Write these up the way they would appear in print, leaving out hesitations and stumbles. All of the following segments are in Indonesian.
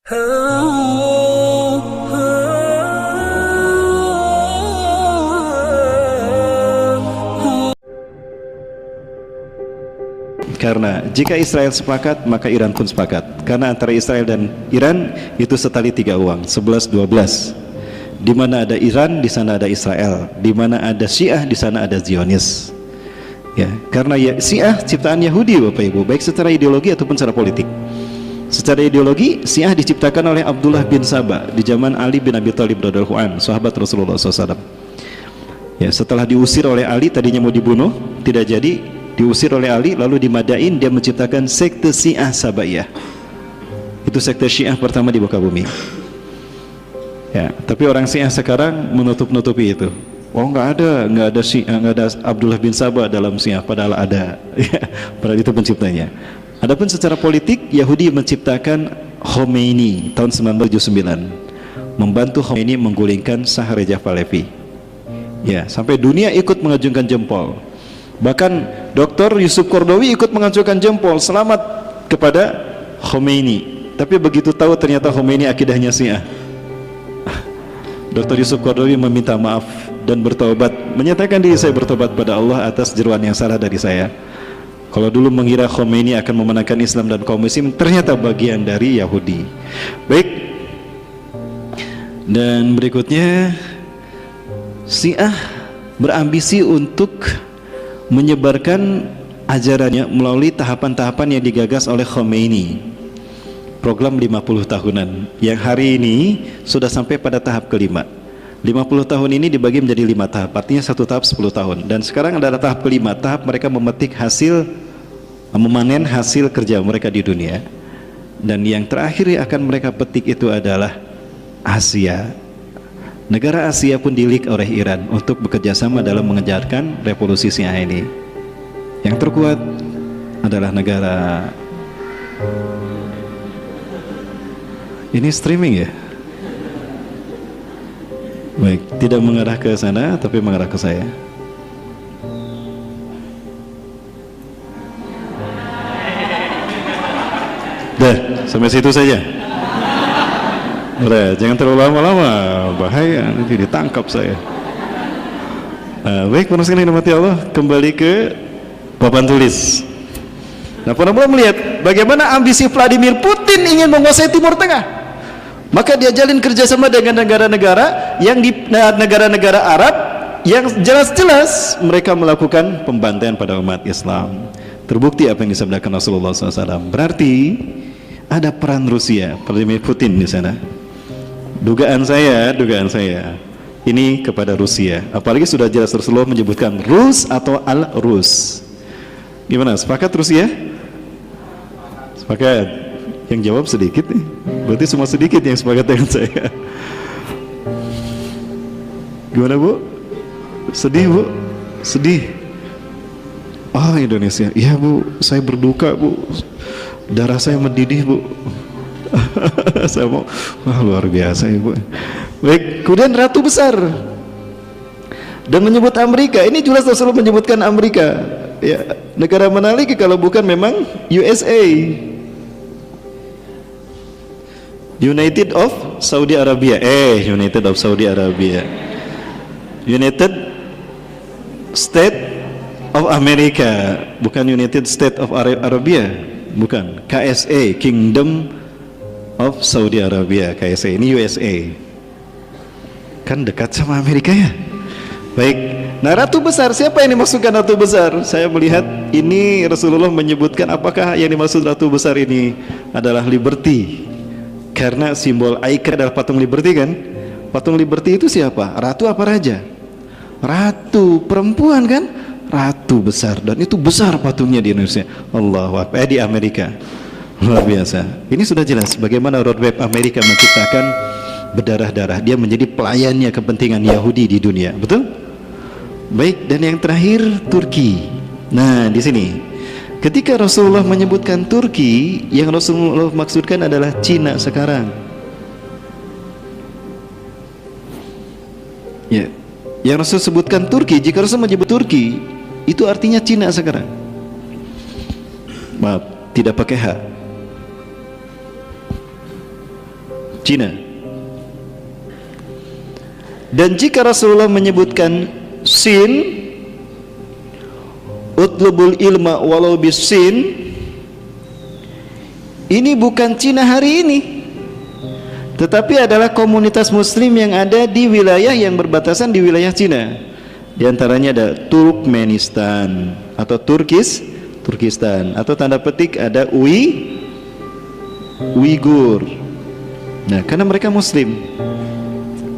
Karena jika Israel sepakat, maka Iran pun sepakat. Karena antara Israel dan Iran itu setali tiga uang, 11-12. Di mana ada Iran, di sana ada Israel. Di mana ada Syiah, di sana ada Zionis. Ya, karena ya, Syiah ciptaan Yahudi, Bapak Ibu, baik secara ideologi ataupun secara politik. Secara ideologi, Syiah diciptakan oleh Abdullah bin Sabah di zaman Ali bin Abi Thalib radhiyallahu anhu, sahabat Rasulullah SAW. Ya, setelah diusir oleh Ali, tadinya mau dibunuh, tidak jadi, diusir oleh Ali, lalu di Madain dia menciptakan sekte Syiah Sabaiyah. Itu sekte Syiah pertama di muka bumi. Ya, tapi orang Syiah sekarang menutup-nutupi itu. Oh, nggak ada Syiah, nggak ada Abdullah bin Sabah dalam Syiah, padahal ada. Padahal itu penciptanya. Adapun secara politik, Yahudi menciptakan Khomeini tahun 1979, membantu Khomeini menggulingkan Shah Reza Pahlavi. Ya, sampai dunia ikut mengajungkan jempol. Bahkan Dr. Yusuf Qaradawi ikut mengacungkan jempol selamat kepada Khomeini. Tapi begitu tahu ternyata Khomeini akidahnya Syiah, Dr. Yusuf Qaradawi meminta maaf dan bertobat, menyatakan diri saya bertobat pada Allah atas jeroan yang salah dari saya. Kalau dulu mengira Khomeini akan memenangkan Islam dan kaum muslim, ternyata bagian dari Yahudi. Baik. Dan berikutnya, Syiah berambisi untuk menyebarkan ajarannya melalui tahapan-tahapan yang digagas oleh Khomeini. Program 50 tahunan yang hari ini sudah sampai pada tahap kelima. 50 tahun ini dibagi menjadi 5 tahap, artinya satu tahap 10 tahun. Dan sekarang ada tahap kelima, tahap mereka memanen hasil kerja mereka di dunia. Dan yang terakhir yang akan mereka petik itu adalah Asia. Negara Asia pun dilik oleh Iran untuk bekerjasama dalam mengejarkan revolusi Syiah ini. Yang terkuat adalah negara ini streaming ya. Baik, tidak mengarah ke sana tapi mengarah ke saya. Dah, sampai situ saja. Udah, jangan terlalu lama-lama, bahaya nanti ditangkap saya. Baik, penuh sekali mati Allah, kembali ke papan tulis. Nah, pernah melihat bagaimana ambisi Vladimir Putin ingin menguasai Timur Tengah. Maka dia jalin kerjasama dengan negara-negara yang di negara-negara Arab yang jelas-jelas mereka melakukan pembantaian pada umat Islam. Terbukti apa yang disabdakan Rasulullah SAW. Berarti ada peran Rusia, Vladimir Putin di sana. Dugaan saya ini kepada Rusia. Apalagi sudah jelas Rasulullah menyebutkan Rus atau Al-Rus. Gimana? Sepakat Rusia? Sepakat. Yang jawab sedikit nih. Berarti semua sedikit yang sepakat dengan saya. Gimana Bu? Sedih Bu? Sedih. Ah, Indonesia. Iya Bu, saya berduka Bu. Darah saya mendidih Bu. Saya mau, wah luar biasa ya Bu. Baik, kemudian Ratu Besar dan menyebut Amerika. Ini jelas Rasulullah menyebutkan Amerika. Ya, negara mana lagi kalau bukan memang USA, United of Saudi Arabia. United of Saudi Arabia, United State of America, bukan United State of Arabia, bukan. KSA, Kingdom of Saudi Arabia. KSA ini USA, kan dekat sama Amerika ya. Baik, nah Ratu Besar, siapa yang dimaksudkan Ratu Besar? Saya melihat ini Rasulullah menyebutkan apakah yang dimaksud Ratu Besar ini adalah Liberty, karena simbol ikon adalah patung Liberty kan. Patung Liberty itu siapa? Ratu apa raja? Ratu, perempuan kan? Ratu Besar, dan itu besar patungnya di Indonesia. Allahu Akbar, di Amerika. Luar biasa. Ini sudah jelas bagaimana roadmap Amerika menciptakan berdarah-darah. Dia menjadi pelayannya kepentingan Yahudi di dunia. Betul? Baik, dan yang terakhir Turki. Nah, di sini ketika Rasulullah menyebutkan Turki, yang Rasulullah maksudkan adalah Cina sekarang. Ya, yang Rasul sebutkan Turki, jika Rasul menyebut Turki, itu artinya Cina sekarang. Maaf, tidak pakai H. Cina. Dan jika Rasulullah menyebutkan Sin, utlubul ilma walau bisin, ini bukan Cina hari ini, tetapi adalah komunitas muslim yang ada di wilayah yang berbatasan di wilayah Cina. Di antaranya ada Turkmenistan atau Turkistan, atau tanda petik ada Uighur. Nah, karena mereka muslim.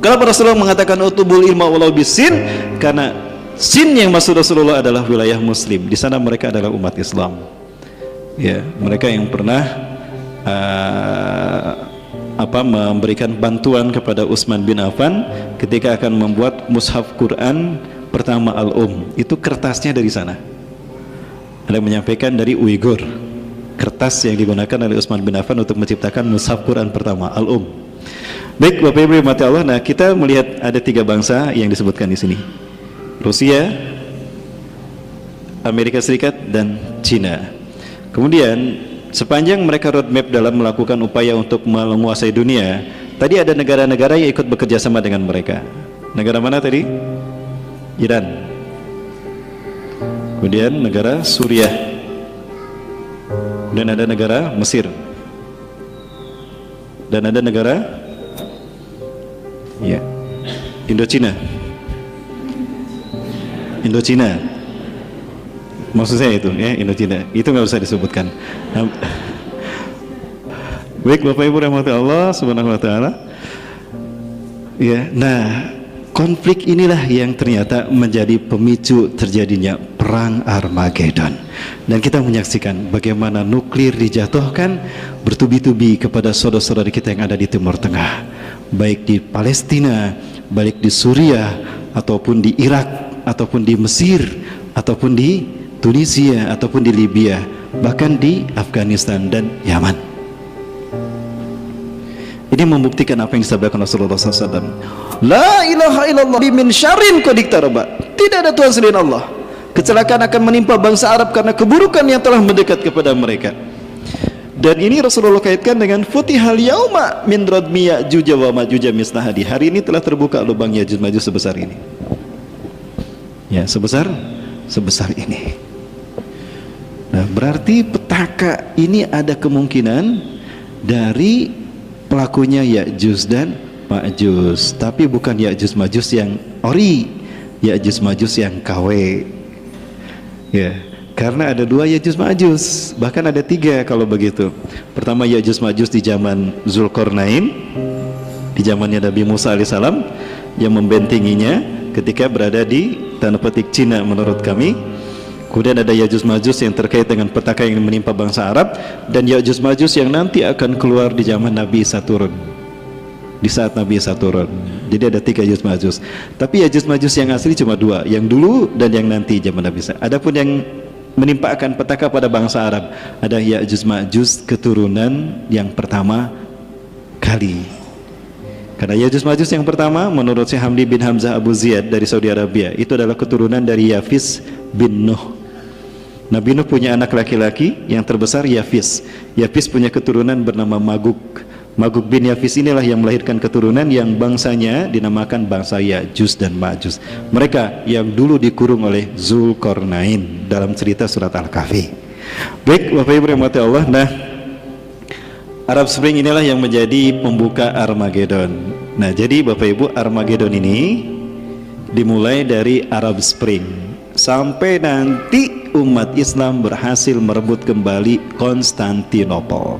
Kalau Rasulullah mengatakan utubul ilma walau bisin, karena Sin yang maksud Rasulullah adalah wilayah muslim. Di sana mereka adalah umat Islam. Ya, mereka yang pernah memberikan bantuan kepada Utsman bin Affan ketika akan membuat mushaf Quran pertama Al-Um. Itu kertasnya dari sana. Ada yang menyampaikan dari Uighur, kertas yang digunakan oleh Utsman bin Affan untuk menciptakan mushaf Quran pertama Al-Um. Baik, Bapak Ibu yang dirahmati Allah. Nah, kita melihat ada 3 bangsa yang disebutkan di sini: Rusia, Amerika Serikat, dan Cina. Kemudian sepanjang mereka roadmap dalam melakukan upaya untuk menguasai dunia, tadi ada negara-negara yang ikut bekerja sama dengan mereka. Negara mana tadi? Iran. Kemudian negara Suriah. Kemudian ada negara Mesir. Dan ada negara Indochina. Maksud saya itu, ya, Indochina. Itu nggak usah disebutkan. Baik, Bapak Ibu rahmati Allah subhanahu wa ta'ala. Ya, nah, konflik inilah yang ternyata menjadi pemicu terjadinya perang Armageddon. Dan kita menyaksikan bagaimana nuklir dijatuhkan bertubi-tubi kepada saudara-saudara kita yang ada di Timur Tengah, baik di Palestina, baik di Suriah, ataupun di Irak, ataupun di Mesir, ataupun di Tunisia, ataupun di Libya, bahkan di Afghanistan dan Yaman. Ini membuktikan apa yang disampaikan Rasulullah SAW. La ilaha illallah min syarrin qad iqtaraba. Tidak ada Tuhan selain Allah. Kecelakaan akan menimpa bangsa Arab karena keburukan yang telah mendekat kepada mereka. Dan ini Rasulullah kaitkan dengan futihal yauma min radmi ya'juj wa ma'juj misnahadi. Hari ini telah terbuka lubang Ya'juj Ma'juj sebesar ini. Ya, sebesar ini. Nah, berarti petaka ini ada kemungkinan dari pelakunya Ya'juj dan Ma'juj, tapi bukan Ya'juj Ma'juj yang ori, Ya'juj Ma'juj yang KW. Ya, karena ada 2 Ya'juj Ma'juj, bahkan ada 3 kalau begitu. Pertama Ya'juj Ma'juj di zaman Zulkarnain, di zamannya Nabi Musa alaihissalam, yang membentenginya ketika berada di tanda petik Cina menurut kami. Kemudian ada Ya'juj Ma'juj yang terkait dengan petaka yang menimpa bangsa Arab, dan Ya'juj Ma'juj yang nanti akan keluar di zaman Nabi Isa turun, di saat Nabi Isa turun. Jadi ada 3 Ya'juj Ma'juj. Tapi Ya'juj Ma'juj yang asli cuma 2, yang dulu dan yang nanti zaman Nabi Isa. Adapun yang menimpakan petaka pada bangsa Arab, ada Ya'juj Ma'juj keturunan yang pertama kali. Karena Ya'juj Ma'juj yang pertama menurut Syekh Hamdi bin Hamzah Abu Ziyad dari Saudi Arabia, itu adalah keturunan dari Yafis bin Nuh. Nabi Nuh punya anak laki-laki yang terbesar Yafis. Yafis punya keturunan bernama Maguk. Maguk bin Yafis inilah yang melahirkan keturunan yang bangsanya dinamakan bangsa Ya'juj dan Ma'juj. Mereka yang dulu dikurung oleh Zulkarnain dalam cerita surat Al-Kahfi. Baik, Bapak Ibu rahmati Allah. Nah, Arab Spring inilah yang menjadi pembuka Armageddon. Nah, jadi Bapak Ibu, Armageddon ini dimulai dari Arab Spring sampai nanti umat Islam berhasil merebut kembali Konstantinopel.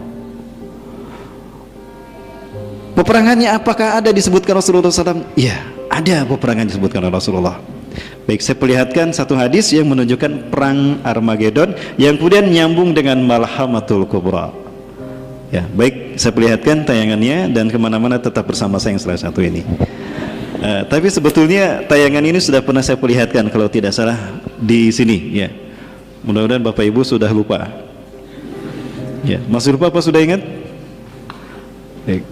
Peperangannya apakah ada disebutkan Rasulullah SAW? Ya, ada peperangan disebutkan oleh Rasulullah. Baik, saya perlihatkan satu hadis yang menunjukkan perang Armageddon yang kemudian nyambung dengan Malhamatul Kubra. Ya, baik, saya perlihatkan tayangannya dan kemana-mana tetap bersama saya yang salah satu ini. Tapi sebetulnya tayangan ini sudah pernah saya perlihatkan kalau tidak salah di sini. Ya, mudah-mudahan Bapak Ibu sudah lupa. Ya, masih lupa apa sudah ingat? Baik.